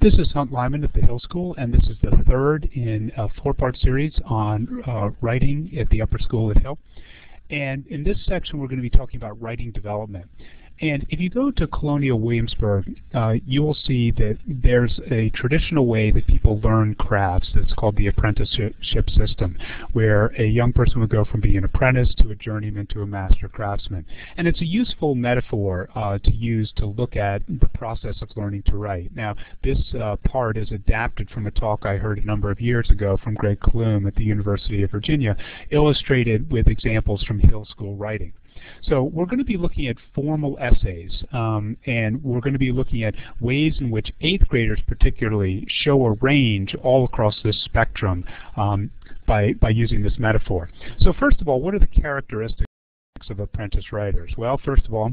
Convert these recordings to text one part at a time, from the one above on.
This is Hunt Lyman at the Hill School, and this is the third in a four-part series on writing at the Upper School at Hill. And in this section, we're going to be talking about writing development. And if you go to Colonial Williamsburg, you will see that there's a traditional way that people learn crafts that's called the apprenticeship system, where a young person would go from being an apprentice to a journeyman to a master craftsman. And it's a useful metaphor to use to look at the process of learning to write. Now, this part is adapted from a talk I heard a number of years ago from Greg Klum at the University of Virginia, illustrated with examples from Hill School writing. So we're going to be looking at formal essays, and we're going to be looking at ways in which 8th graders particularly show a range all across this spectrum by using this metaphor. So first of all, what are the characteristics of apprentice writers? Well, first of all,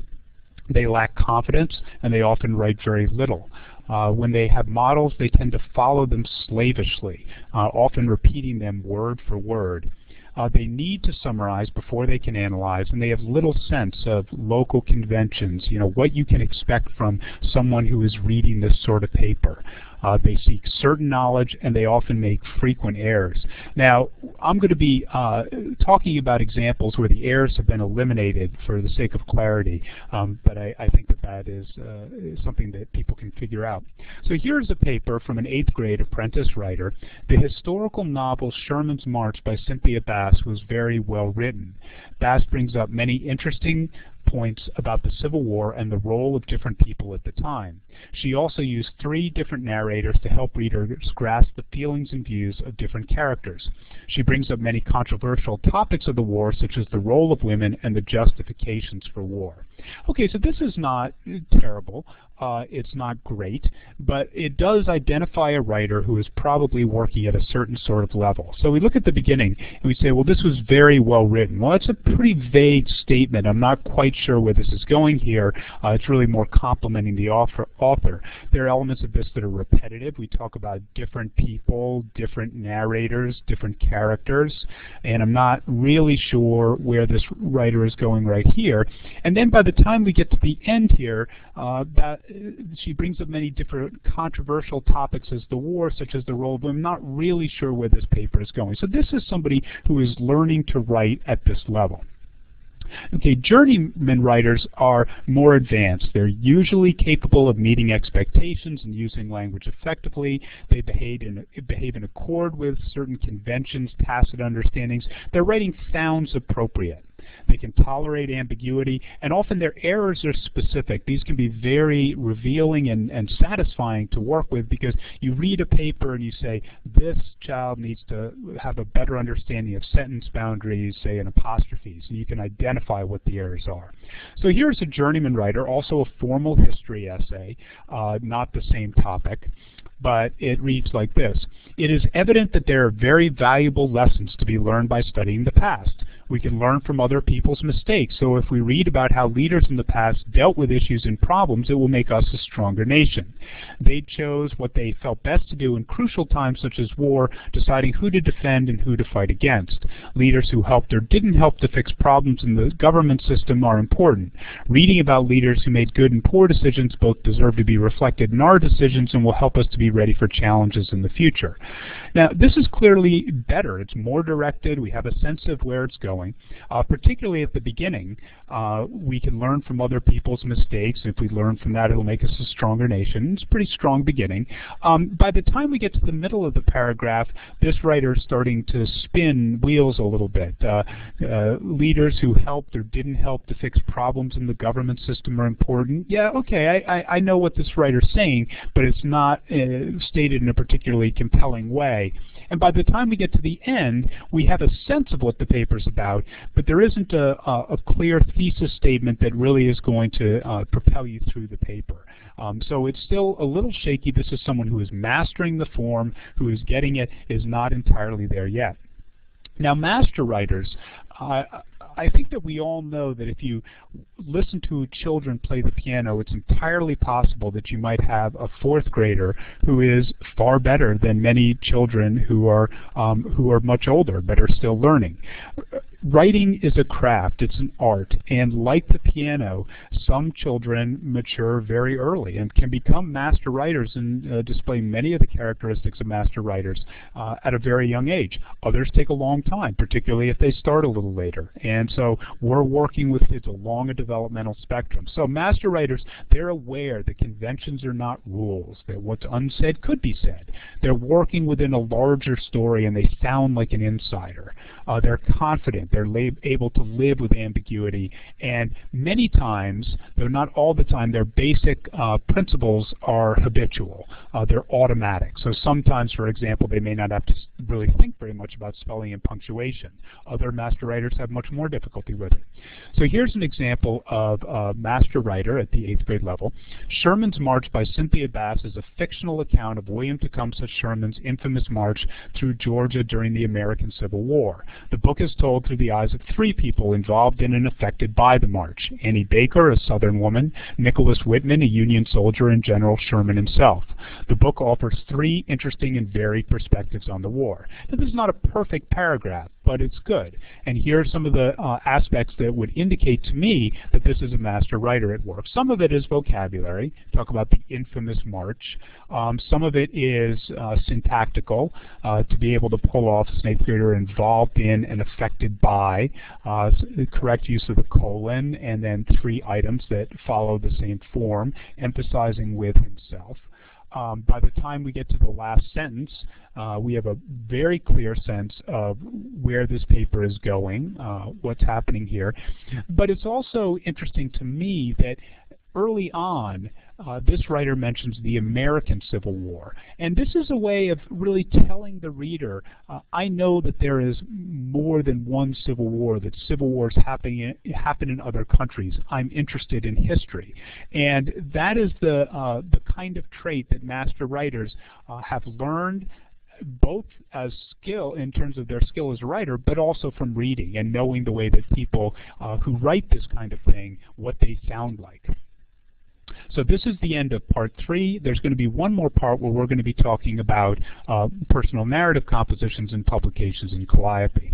they lack confidence and they often write very little. When they have models, they tend to follow them slavishly, often repeating them word for word. They need to summarize before they can analyze, and they have little sense of local conventions, what you can expect from someone who is reading this sort of paper. They seek certain knowledge, and they often make frequent errors. Now, I'm going to be talking about examples where the errors have been eliminated for the sake of clarity, but I think that is something that people can figure out. So here's a paper from an 8th grade apprentice writer. The historical novel Sherman's March by Cynthia Bass was very well written. Bass brings up many interesting points about the Civil War and the role of different people at the time. She also used 3 different narrators to help readers grasp the feelings and views of different characters. She brings up many controversial topics of the war, such as the role of women and the justifications for war. Okay, so this is not terrible. It's not great, but it does identify a writer who is probably working at a certain sort of level. So we look at the beginning and we say, well, this was very well written. Well, that's a pretty vague statement. I'm not quite sure where this is going here. It's really more complimenting the author. There are elements of this that are repetitive. We talk about different people, different narrators, different characters, and I'm not really sure where this writer is going right here. And then by the time we get to the end here, she brings up many different controversial topics as the war, such as the role of women. I'm not really sure where this paper is going. So this is somebody who is learning to write at this level. Okay, journeyman writers are more advanced. They're usually capable of meeting expectations and using language effectively. They behave in accord with certain conventions, tacit understandings. Their writing sounds appropriate. They can tolerate ambiguity, and often their errors are specific. These can be very revealing and satisfying to work with, because you read a paper and you say, this child needs to have a better understanding of sentence boundaries, say, and apostrophes, and you can identify what the errors are. So here's a journeyman writer, also a formal history essay, not the same topic, but it reads like this. It is evident that there are very valuable lessons to be learned by studying the past. We can learn from other people's mistakes, so if we read about how leaders in the past dealt with issues and problems, it will make us a stronger nation. They chose what they felt best to do in crucial times such as war, deciding who to defend and who to fight against. Leaders who helped or didn't help to fix problems in the government system are important. Reading about leaders who made good and poor decisions both deserve to be reflected in our decisions and will help us to be ready for challenges in the future. Now, this is clearly better. It's more directed. We have a sense of where it's going. Particularly at the beginning, we can learn from other people's mistakes. If we learn from that, it'll make us a stronger nation. It's a pretty strong beginning. By the time we get to the middle of the paragraph, this writer is starting to spin wheels a little bit. Leaders who helped or didn't help to fix problems in the government system are important. Yeah, okay, I know what this writer's saying, but it's not stated in a particularly compelling way. And by the time we get to the end, we have a sense of what the paper's about, but there isn't a clear thesis statement that really is going to propel you through the paper. So it's still a little shaky. This is someone who is mastering the form, who is getting it, is not entirely there yet. Now, master writers, I think that we all know that if you listen to children play the piano, it's entirely possible that you might have a 4th grader who is far better than many children who are much older but are still learning. writing is a craft, it's an art, and like the piano, some children mature very early and can become master writers and display many of the characteristics of master writers at a very young age. Others take a long time, particularly if they start a little later. And so we're working with kids along a developmental spectrum. So master writers, they're aware that conventions are not rules, that what's unsaid could be said. They're working within a larger story and they sound like an insider. They're confident, they're able to live with ambiguity, and many times, though not all the time, their basic principles are habitual. They're automatic. So sometimes, for example, they may not have to really think very much about spelling and punctuation. Other master writers have much more difficulty with it. So here's an example of a master writer at the 8th grade level. Sherman's March by Cynthia Bass is a fictional account of William Tecumseh Sherman's infamous march through Georgia during the American Civil War. The book is told through the eyes of 3 people involved in and affected by the march: Annie Baker, a Southern woman, Nicholas Whitman, a Union soldier, and General Sherman himself. The book offers 3 interesting and varied perspectives on the war. Now, this is not a perfect paragraph, but it's good. And here are some of the aspects that would indicate to me that this is a master writer at work. Some of it is vocabulary, talk about the infamous march. Some of it is syntactical, to be able to pull off as an 8th grader involved in and affected by, the correct use of the colon, and then 3 items that follow the same form, emphasizing with himself. By the time we get to the last sentence, we have a very clear sense of where this paper is going, what's happening here. But it's also interesting to me that early on, this writer mentions the American Civil War. And this is a way of really telling the reader, I know that there is more than one Civil War, that Civil Wars happen in other countries. I'm interested in history. And that is the kind of trait that master writers have learned, both as skill in terms of their skill as a writer, but also from reading and knowing the way that people who write this kind of thing, what they sound like. So this is the end of part 3. There's going to be one more part where we're going to be talking about personal narrative compositions and publications in Calliope.